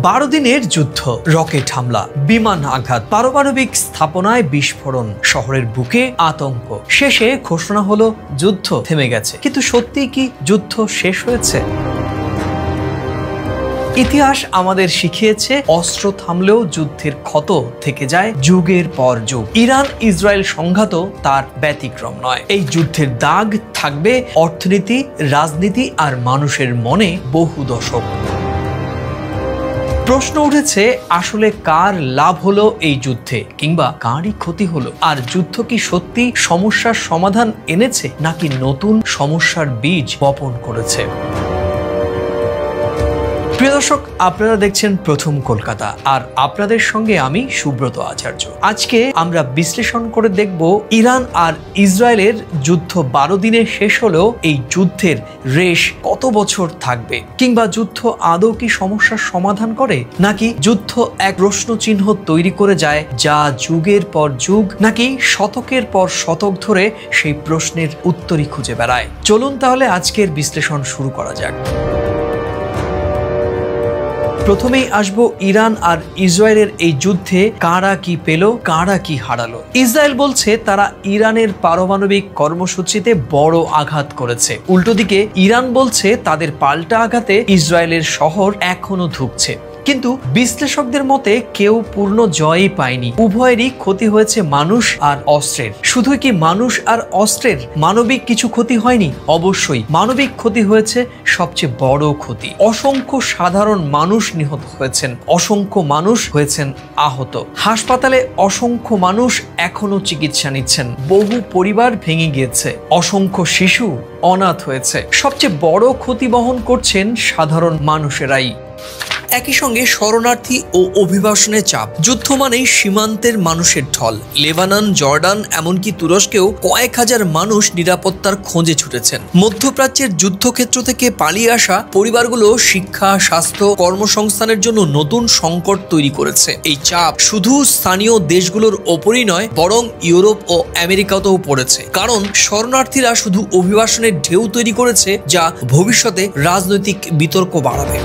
12 দিনের যুদ্ধ, রকেট হামলা, বিমান আঘাত, পারমাণবিক স্থাপনায় বিস্ফোরণ, শহরের বুকে আতঙ্ক। শেষে ঘোষণা হলো যুদ্ধ থেমে গেছে। কিন্তু সত্যিই কি যুদ্ধ শেষ হয়েছে? ইতিহাস আমাদের শিখিয়েছে অস্ত্র থামলেও যুদ্ধের ক্ষত থেকে যায় যুগের পর যুগ। ইরান ইসরায়েল সংঘাত তার ব্যতিক্রম নয়। এই যুদ্ধের দাগ থাকবে অর্থনীতি, রাজনীতি আর মানুষের মনে বহু দশক। প্রশ্ন উঠেছে, আসলে কার লাভ হলো এই যুদ্ধে, কিংবা কারই ক্ষতি হলো? আর যুদ্ধ কি সত্যি সমস্যার সমাধান এনেছে, নাকি নতুন সমস্যার বীজ বপন করেছে? প্রিয় দর্শক, আপনারা দেখছেন প্রথম কলকাতা, আর আপনাদের সঙ্গে আমি সুব্রত আচার্য। আজকে আমরা বিশ্লেষণ করে দেখব ইরান আর ইসরায়েলের যুদ্ধ 12 দিনে শেষ হলেও এই যুদ্ধের রেশ কত বছর থাকবে, কিংবা যুদ্ধ আদৌ কি সমস্যার সমাধান করে, নাকি যুদ্ধ এক প্রশ্ন চিহ্ন তৈরি করে যায় যা যুগের পর যুগ নাকি শতকের পর শতক ধরে সেই প্রশ্নের উত্তরই খুঁজে বেড়ায়। চলুন তাহলে আজকের বিশ্লেষণ শুরু করা যাক। প্রথমেই আসবো ইরান আর ইসরায়েলের এই যুদ্ধে কারা কি পেল, কারা কি হারালো। ইসরায়েল বলছে তারা ইরানের পারমাণবিক কর্মসূচিতে বড় আঘাত করেছে। উল্টো দিকে ইরান বলছে তাদের পাল্টা আঘাতে ইসরায়েলের শহর এখনো ধুঁকছে। কিন্তু বিশ্লেষকদের মতে কেউ পূর্ণ জয়ই পায়নি। উভয়েরই ক্ষতি হয়েছে মানুষ আর অস্ত্রের। শুধু কি মানুষ আর অস্ত্রের মানবিক কিছু ক্ষতি হয়নি? অবশ্যই মানবিক ক্ষতি হয়েছে সবচেয়ে বড় ক্ষতি। অসংখ্য সাধারণ মানুষ নিহত হয়েছেন, অসংখ্য মানুষ হয়েছেন আহত। হাসপাতালে অসংখ্য মানুষ এখনো চিকিৎসা নিচ্ছেন, বহু পরিবার ভেঙে গিয়েছে, অসংখ্য শিশু অনাথ হয়েছে। সবচেয়ে বড় ক্ষতি বহন করছেন সাধারণ মানুষেরাই। একই সঙ্গে শরণার্থী ও অভিবাসনের চাপ। যুদ্ধ মানেই সীমান্তের মানুষের ঢল। লেবানন, জর্ডান, এমনকি তুরস্কেও কয়েক হাজার মানুষ নিরাপত্তার খোঁজে ছুটেছেন। মধ্যপ্রাচ্যের যুদ্ধক্ষেত্র থেকে পালিয়ে আসা পরিবারগুলো শিক্ষা, স্বাস্থ্য, কর্মসংস্থানের জন্য নতুন সংকট তৈরি করেছে। এই চাপ শুধু স্থানীয় দেশগুলোর ওপরই নয়, বরং ইউরোপ ও আমেরিকাতেও পড়েছে। কারণ শরণার্থীরা শুধু অভিবাসনের ঢেউ তৈরি করেছে, যা ভবিষ্যতে রাজনৈতিক বিতর্ক বাড়াবে।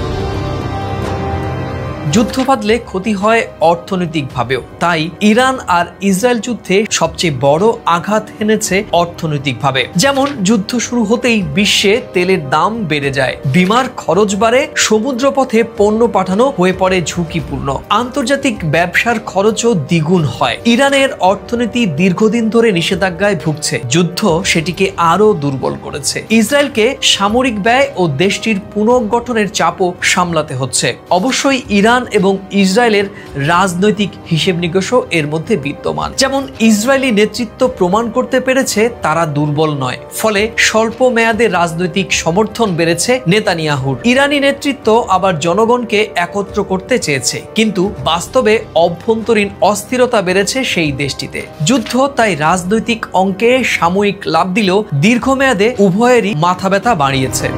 যুদ্ধ বাঁধলে ক্ষতি হয় অর্থনৈতিকভাবেও। তাই ইরান আর ইসরায়েল যুদ্ধে সবচেয়ে বড় আঘাত এনেছে অর্থনৈতিকভাবে। যেমন যুদ্ধ শুরু হতেই বিশ্বে তেলের দাম বেড়ে যায়, বিমার খরচ বাড়ে, সমুদ্রপথে পণ্য পাঠানো হয়ে পড়ে ঝুঁকিপূর্ণ, আন্তর্জাতিক ব্যবসার খরচও দ্বিগুণ হয়। ইরানের অর্থনীতি দীর্ঘদিন ধরে নিষেধাজ্ঞায় ভুগছে। যুদ্ধ সেটিকে আরো দুর্বল করেছে। ইসরায়েলকে সামরিক ব্যয় ও দেশটির পুনর্গঠনের চাপও সামলাতে হচ্ছে। অবশ্যই ইরান এবং ইসরায়েলের রাজনৈতিক হিসেব নিকেশও এর মধ্যে বিদ্যমান। যেমন ইসরায়েলি নেতৃত্ব প্রমাণ করতে পেরেছে তারা দুর্বল নয়, ফলে স্বল্প মেয়াদে রাজনৈতিক সমর্থন বেড়েছে নেতানিয়াহুর। ইরানি নেতৃত্ব আবার জনগণকে একত্র করতে চেয়েছে, কিন্তু বাস্তবে অভ্যন্তরীণ অস্থিরতা বেড়েছে সেই দেশটিতে। যুদ্ধ তাই রাজনৈতিক অঙ্কে সাময়িক লাভ দিলেও দীর্ঘমেয়াদে উভয়েরই মাথা ব্যথা বাড়িয়েছে।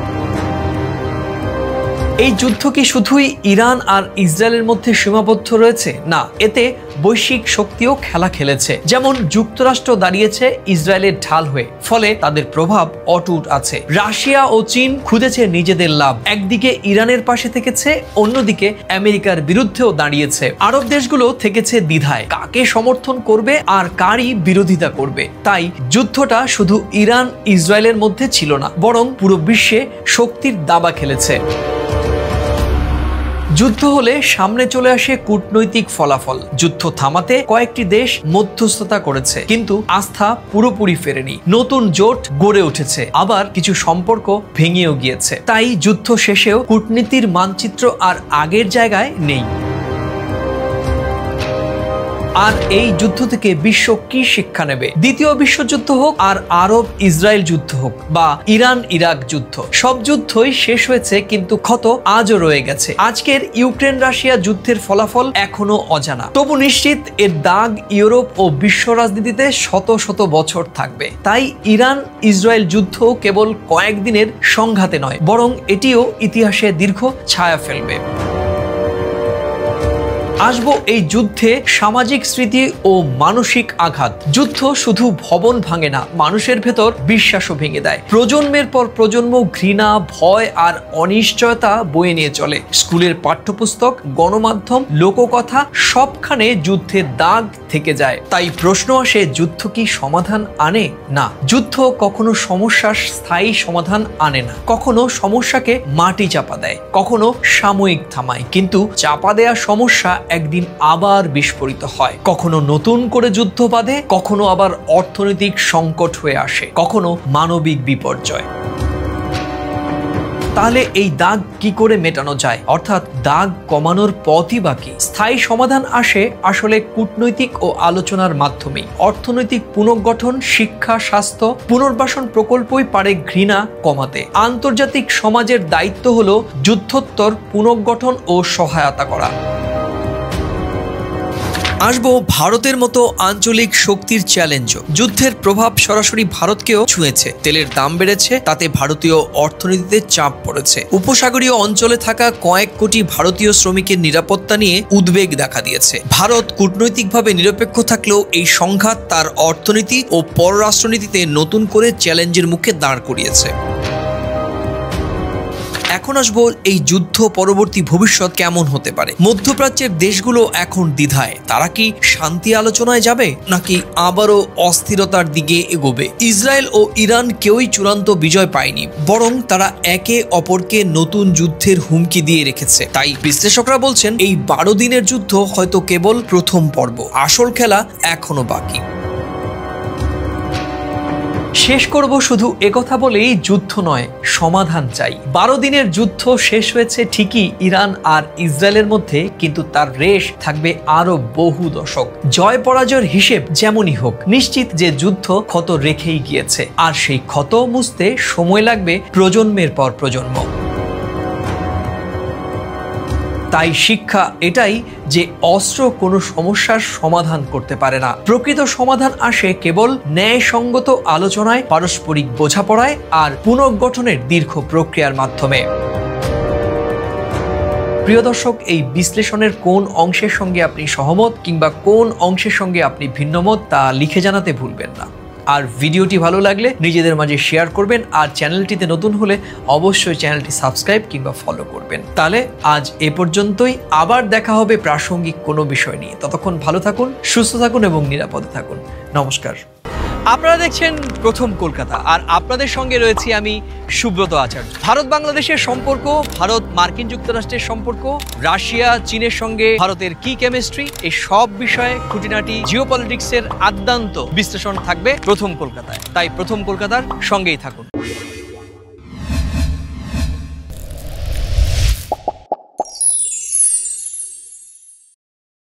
এই যুদ্ধ কি শুধুই ইরান আর ইসরায়েলের মধ্যে সীমাবদ্ধ রয়েছে? না, এতে বৈশ্বিক শক্তিও খেলা খেলেছে। যেমন যুক্তরাষ্ট্র দাঁড়িয়েছে ইসরায়েলের ঢাল হয়ে, ফলে তাদের প্রভাব অটুট আছে। রাশিয়া ও চীন খুঁজেছে নিজেদের লাভ। একদিকে ইরানের পাশে থেকেছে, অন্যদিকে আমেরিকার বিরুদ্ধেও দাঁড়িয়েছে। আরব দেশগুলো থেকেছে দ্বিধায়, কাকে সমর্থন করবে আর কারই বিরোধিতা করবে। তাই যুদ্ধটা শুধু ইরান ইসরায়েলের মধ্যে ছিল না, বরং পুরো বিশ্বে শক্তির দাবা খেলেছে। যুদ্ধ হলে সামনে চলে আসে কূটনৈতিক ফলাফল। যুদ্ধ থামাতে কয়েকটি দেশ মধ্যস্থতা করেছে, কিন্তু আস্থা পুরোপুরি ফেরেনি। নতুন জোট গড়ে উঠেছে, আবার কিছু সম্পর্ক ভেঙেও গিয়েছে। তাই যুদ্ধ শেষেও কূটনীতির মানচিত্র আর আগের জায়গায় নেই। আর এই যুদ্ধ থেকে বিশ্ব কি শিক্ষা নেবে? দ্বিতীয় বিশ্বযুদ্ধ হোক আর আরব ইসরায়েল যুদ্ধ হোক বা ইরান ইরাক যুদ্ধ, সব যুদ্ধই শেষ হয়েছে, কিন্তু ক্ষত আজও রয়ে গেছে। আজকের ইউক্রেন রাশিয়া যুদ্ধের ফলাফল এখনো অজানা, তবু নিশ্চিত এর দাগ ইউরোপ ও বিশ্ব রাজনীতিতে শত শত বছর থাকবে। তাই ইরান ইসরায়েল যুদ্ধ কেবল কয়েকদিনের সংঘাতে নয়, বরং এটিও ইতিহাসে দীর্ঘ ছায়া ফেলবে। আসবো এই যুদ্ধে সামাজিক স্মৃতি ও মানসিক আঘাত। যুদ্ধ শুধু ভবন ভাঙে না, মানুষের ভেতর বিশ্বাসও ভেঙে দেয়। প্রজন্মের পর প্রজন্ম ঘৃণা, ভয় আর অনিশ্চয়তা বয়ে নিয়ে চলে। স্কুলের পাঠ্যপুস্তক, গণমাধ্যম, লোককথা সবখানে যুদ্ধের দাগ থেকে যায়। তাই প্রশ্ন আসে, যুদ্ধ কি সমাধান আনে? না, যুদ্ধ কখনো সমস্যার স্থায়ী সমাধান আনে না। কখনো সমস্যাকে মাটি চাপা দেয়, কখনো সাময়িক থামায়, কিন্তু চাপা দেয়া সমস্যা একদিন আবার বিস্ফোরিত হয়। কখনো নতুন করে যুদ্ধ বাঁধে, কখনো আবার অর্থনৈতিক সংকট হয়ে আসে, কখনো মানবিক বিপর্যয়। তাহলে এই দাগ কি করে মেটানো যায়, অর্থাৎ দাগ কমানোর পথই বাকি? স্থায়ী সমাধান আসে আসলে কূটনৈতিক ও আলোচনার মাধ্যমে। অর্থনৈতিক পুনর্গঠন, শিক্ষা, স্বাস্থ্য, পুনর্বাসন প্রকল্পই পারে ঘৃণা কমাতে। আন্তর্জাতিক সমাজের দায়িত্ব হলো যুদ্ধোত্তর পুনর্গঠন ও সহায়তা করা। আসবো ভারতের মতো আঞ্চলিক শক্তির চ্যালেঞ্জও। যুদ্ধের প্রভাব সরাসরি ভারতকেও ছুঁয়েছে। তেলের দাম বেড়েছে, তাতে ভারতীয় অর্থনীতিতে চাপ পড়েছে। উপসাগরীয় অঞ্চলে থাকা কয়েক কোটি ভারতীয় শ্রমিকের নিরাপত্তা নিয়ে উদ্বেগ দেখা দিয়েছে। ভারত কূটনৈতিকভাবে নিরপেক্ষ থাকলেও এই সংঘাত তার অর্থনীতি ও পররাষ্ট্রনীতিতে নতুন করে চ্যালেঞ্জের মুখে দাঁড় করিয়েছে। এখন আসবো এই যুদ্ধ পরবর্তী ভবিষ্যৎ কেমন হতে পারে। মধ্যপ্রাচ্যের দেশগুলো এখন দ্বিধায়। তারা কি শান্তি আলোচনায় যাবে, নাকি আবারও অস্থিরতার দিকে এগোবে? ইসরায়েল ও ইরান কেউই চূড়ান্ত বিজয় পায়নি, বরং তারা একে অপরকে নতুন যুদ্ধের হুমকি দিয়ে রেখেছে। তাই বিশ্লেষকরা বলছেন, এই 12 দিনের যুদ্ধ হয়তো কেবল প্রথম পর্ব, আসল খেলা এখনো বাকি। শেষ করব শুধু একথা বলেই, যুদ্ধ নয়, সমাধান চাই। 12 দিনের যুদ্ধ শেষ হয়েছে ঠিকই ইরান আর ইসরায়েলের মধ্যে, কিন্তু তার রেশ থাকবে আরো বহু দশক। জয় পরাজয়ের হিসেব যেমনই হোক, নিশ্চিত যে যুদ্ধ ক্ষত রেখেই গিয়েছে, আর সেই ক্ষত মুছতে সময় লাগবে প্রজন্মের পর প্রজন্ম। তাই শিক্ষা এটাই যে অস্ত্র কোনো সমস্যার সমাধান করতে পারে না। প্রকৃত সমাধান আসে কেবল ন্যায়সঙ্গত আলোচনায়, পারস্পরিক বোঝাপড়ায় আর পুনর্গঠনের দীর্ঘ প্রক্রিয়ার মাধ্যমে। প্রিয় দর্শক, এই বিশ্লেষণের কোন অংশের সঙ্গে আপনি সহমত কিংবা কোন অংশের সঙ্গে আপনি ভিন্নমত তা লিখে জানাতে ভুলবেন না। আর ভিডিওটি ভালো লাগলে নিজেদের মাঝে শেয়ার করবেন, আর চ্যানেলটিতে নতুন হলে অবশ্যই চ্যানেলটি সাবস্ক্রাইব কিংবা ফলো করবেন। তাহলে আজ এ পর্যন্তই, আবার দেখা হবে প্রাসঙ্গিক কোনো বিষয় নিয়ে। ততক্ষণ ভালো থাকুন, সুস্থ থাকুন এবং নিরাপদে থাকুন। নমস্কার। আপনারা দেখছেন প্রথম কলকাতা, আর আপনাদের সঙ্গে রয়েছি আমি সুব্রত আচার্য। ভারত বাংলাদেশের সম্পর্ক, ভারত মার্কিন যুক্তরাষ্ট্রের সম্পর্ক, রাশিয়া চীনের সঙ্গে ভারতের কি কেমিস্ট্রি, এই সব বিষয়ে খুঁটিনাটি জিওপলিটিক্সের আদ্যান্ত বিশ্লেষণ থাকবে প্রথম কলকাতায়। তাই প্রথম কলকাতার সঙ্গেই থাকুন।